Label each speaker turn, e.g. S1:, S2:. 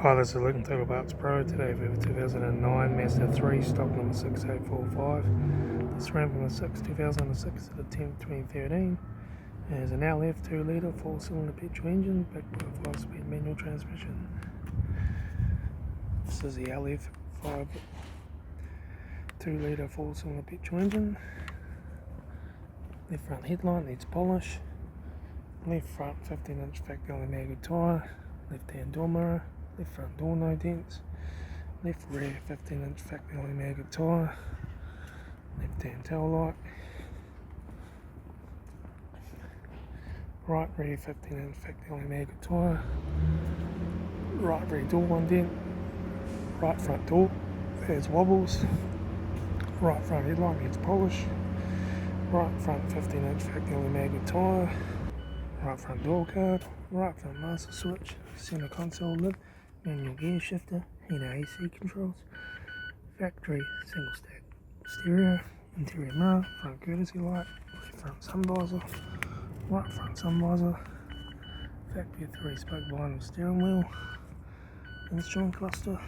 S1: Hi, this is Litre Toolbox Pro. Today we have a 2009 Mazda 3, stock number 6845. This ran from the 6th, 2006 to the 10th, 2013. It has an LF 2 litre 4-cylinder petrol engine backed by a 5-speed manual transmission. This is the LF 5 2 litre 4-cylinder petrol engine. Left front headlight needs polish. Left front 15-inch factory mag tyre. Left hand door mirror. Left front door no dents. Left rear 15-inch factory mag tyre. Left hand taillight. Right rear 15-inch factory mag tyre. Right rear door one dent. Right front door has wobbles. Right front headlight needs polish. Right front 15-inch factory mag tyre. Right front door card. Right front master switch. Center console lid. Manual gear shifter. Heater AC controls. Factory single stack stereo. Interior mirror. Front courtesy light. Left front sun visor. Right front sun visor. Factory 3-spoke vinyl steering wheel. Instrument cluster.